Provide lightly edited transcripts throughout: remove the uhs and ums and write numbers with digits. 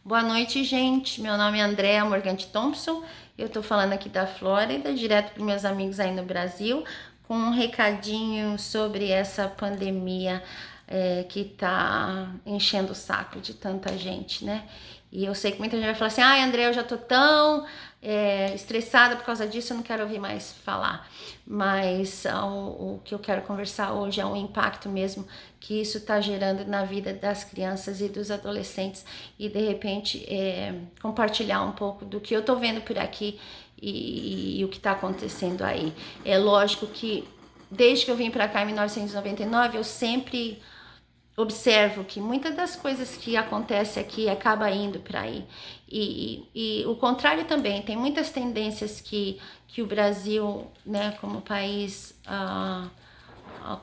Boa noite, gente. Meu nome é Andrea Morgante Thompson. Eu tô falando aqui da Flórida, direto para meus amigos aí no Brasil, com um recadinho sobre essa pandemia que tá enchendo o saco de tanta gente, né? E eu sei que muita gente vai falar assim: ai, Andrea, eu já tô tão estressada por causa disso, eu não quero ouvir mais falar. Mas o que eu quero conversar hoje é o impacto mesmo que isso está gerando na vida das crianças e dos adolescentes e de repente compartilhar um pouco do que eu tô vendo por aqui e o que está acontecendo aí. É lógico que desde que eu vim para cá em 1999 eu sempre observo que muitas das coisas que acontecem aqui acaba indo para aí. E o contrário também, tem muitas tendências que o Brasil, né, como país,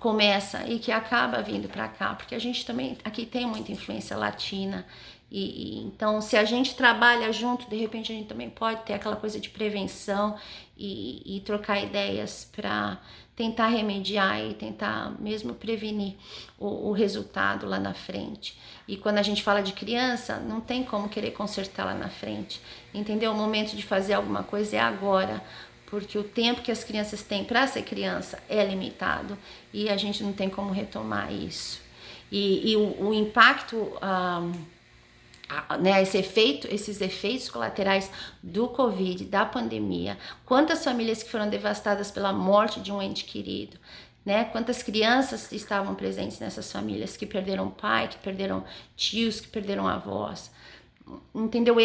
começa e que acaba vindo para cá, porque a gente também aqui tem muita influência latina. Então, se a gente trabalha junto, de repente a gente também pode ter aquela coisa de prevenção e trocar ideias para tentar remediar e tentar mesmo prevenir o resultado lá na frente. E quando a gente fala de criança, não tem como querer consertar lá na frente, entendeu? O momento de fazer alguma coisa é agora, porque o tempo que as crianças têm para ser criança é limitado e a gente não tem como retomar isso. E o impacto, né, esses efeitos colaterais do Covid, da pandemia, quantas famílias que foram devastadas pela morte de um ente querido, né? Quantas crianças estavam presentes nessas famílias que perderam pai, que perderam tios, que perderam avós. Entendeu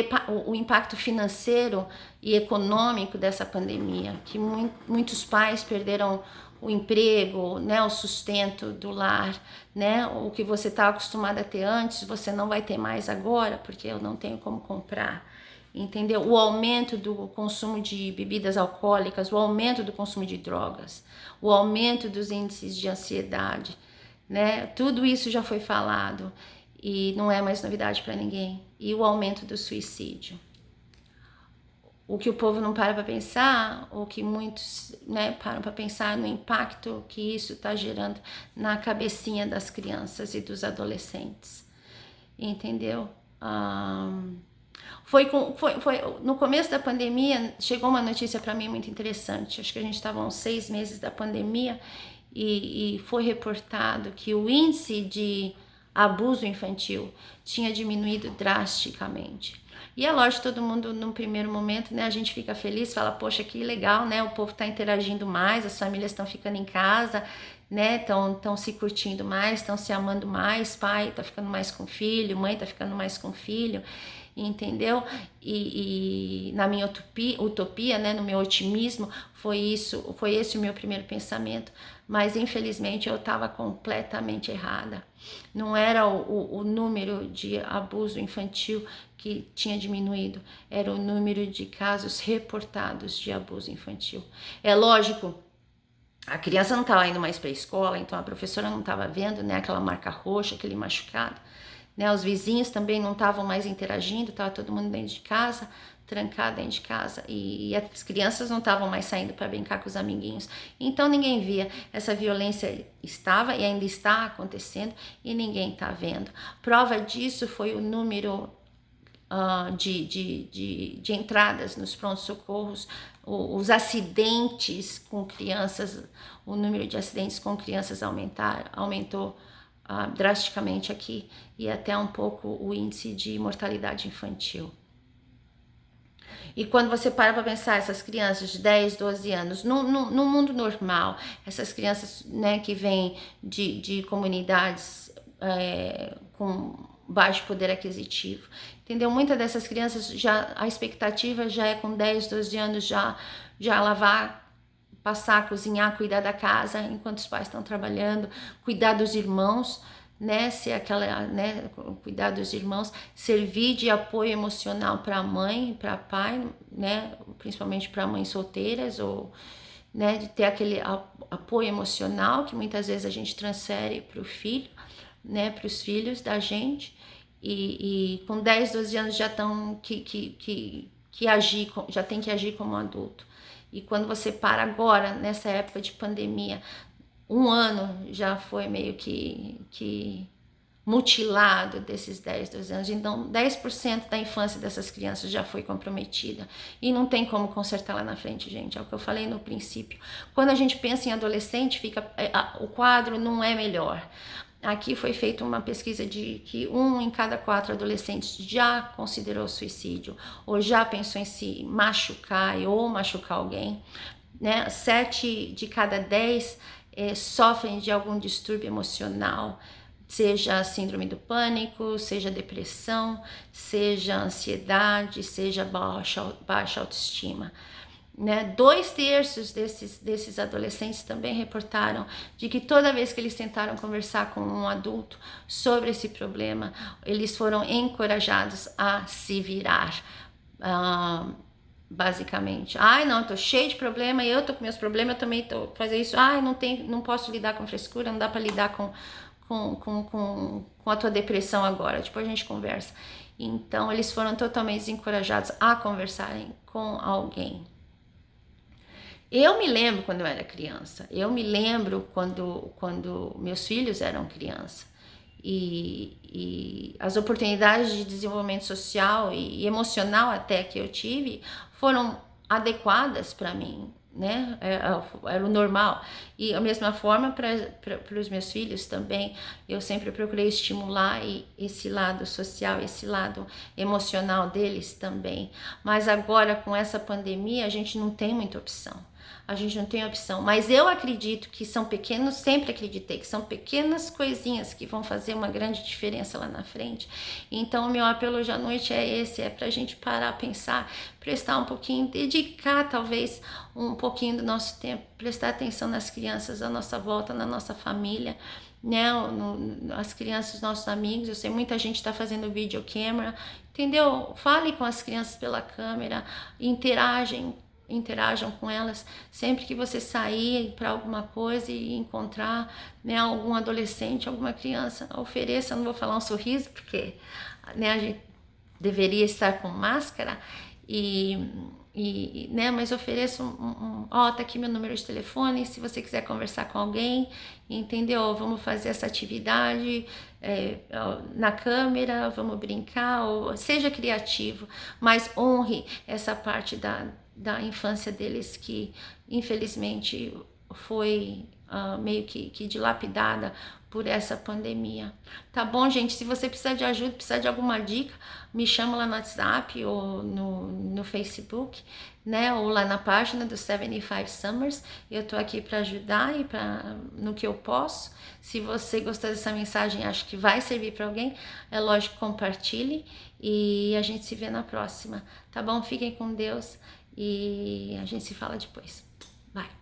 o impacto financeiro e econômico dessa pandemia, que muitos pais perderam o emprego, né, o sustento do lar, né, o que você estava acostumado a ter antes, você não vai ter mais agora, porque eu não tenho como comprar, entendeu? O aumento do consumo de bebidas alcoólicas, o aumento do consumo de drogas, o aumento dos índices de ansiedade, né, tudo isso já foi falado e não é mais novidade para ninguém. E o aumento do suicídio. O que o povo não para pensar, ou que muitos, né, param para pensar no impacto que isso está gerando na cabecinha das crianças e dos adolescentes, entendeu? Foi no começo da pandemia, chegou uma notícia para mim muito interessante. Acho que a gente estava há uns 6 meses da pandemia e foi reportado que o índice de abuso infantil tinha diminuído drasticamente. E é lógico, todo mundo no primeiro momento, né, a gente fica feliz, fala, poxa, que legal, né, o povo está interagindo mais, as famílias estão ficando em casa, né, estão se curtindo mais, estão se amando mais, pai está ficando mais com filho, mãe está ficando mais com filho, entendeu? E na minha utopia, né, no meu otimismo, foi esse o meu primeiro pensamento, mas infelizmente eu estava completamente errada. Não era o número de abuso infantil que tinha diminuído, era o número de casos reportados de abuso infantil. É lógico, a criança não estava indo mais para a escola, então a professora não estava vendo, né, aquela marca roxa, aquele machucado. Né, os vizinhos também não estavam mais interagindo, estava todo mundo dentro de casa, trancado dentro de casa, e as crianças não estavam mais saindo para brincar com os amiguinhos. Então ninguém via. Essa violência estava e ainda está acontecendo e ninguém está vendo. Prova disso foi o número de entradas nos prontos-socorros, os acidentes com crianças, o número de acidentes com crianças aumentou drasticamente aqui e até um pouco o índice de mortalidade infantil. E quando você para pensar essas crianças de 10, 12 anos, no mundo normal, essas crianças, né, que vêm de comunidades com baixo poder aquisitivo, entendeu? Muitas dessas crianças, já a expectativa já é com 10, 12 anos já lavar, passar, cozinhar, cuidar da casa enquanto os pais estão trabalhando, cuidar dos irmãos, né, ser aquela, né, cuidar dos irmãos, servir de apoio emocional para a mãe, para pai, né, principalmente para mães solteiras, ou, né, de ter aquele apoio emocional que muitas vezes a gente transfere para o filho, né, para os filhos da gente, e com 10, 12 anos já estão já tem que agir como adulto. E quando você para agora, nessa época de pandemia, um ano já foi meio que mutilado desses 10, 12 anos. Então, 10% da infância dessas crianças já foi comprometida. E não tem como consertar lá na frente, gente. É o que eu falei no princípio. Quando a gente pensa em adolescente, o quadro não é melhor. Aqui foi feita uma pesquisa de que 1 em cada 4 adolescentes já considerou suicídio, ou já pensou em se machucar ou machucar alguém, né? 7 de cada 10 sofrem de algum distúrbio emocional, seja síndrome do pânico, seja depressão, seja ansiedade, seja baixa autoestima. Né? 2/3 desses adolescentes também reportaram de que toda vez que eles tentaram conversar com um adulto sobre esse problema, eles foram encorajados a se virar. Basicamente, não, tô cheio de problema, eu tô com meus problemas, eu também tô fazendo isso, não posso lidar com frescura, não dá para lidar com a tua depressão agora, depois a gente conversa. Então, eles foram totalmente encorajados a conversarem com alguém. Eu me lembro quando eu era criança, eu me lembro quando meus filhos eram criança, e as oportunidades de desenvolvimento social e emocional até que eu tive foram adequadas para mim, né? Era o normal. E da mesma forma para os meus filhos também, eu sempre procurei estimular esse lado social, esse lado emocional deles também. Mas agora com essa pandemia a gente não tem muita opção. A gente não tem opção, mas eu acredito que são pequenos, sempre acreditei que são pequenas coisinhas que vão fazer uma grande diferença lá na frente. Então o meu apelo hoje à noite é esse, é pra gente parar, pensar, prestar um pouquinho, dedicar talvez um pouquinho do nosso tempo, prestar atenção nas crianças à nossa volta, na nossa família, né, as crianças, os nossos amigos. Eu sei muita gente está fazendo videocamera, entendeu? Fale com as crianças pela câmera, interajam com elas sempre que você sair para alguma coisa e encontrar, né, algum adolescente, alguma criança, ofereça, não vou falar um sorriso porque, né, a gente deveria estar com máscara, né, mas ofereça tá aqui meu número de telefone, se você quiser conversar com alguém, entendeu? Vamos fazer essa atividade na câmera, vamos brincar, ou seja criativo, mas honre essa parte da infância deles que infelizmente foi meio que dilapidada por essa pandemia. Tá bom, gente? Se você precisar de ajuda, precisar de alguma dica, me chama lá no WhatsApp ou no Facebook, né? Ou lá na página do 75 Summers. Eu tô aqui para ajudar e no que eu posso. Se você gostou dessa mensagem, acho que vai servir para alguém, é lógico, compartilhe e a gente se vê na próxima. Tá bom? Fiquem com Deus e a gente se fala depois. Bye!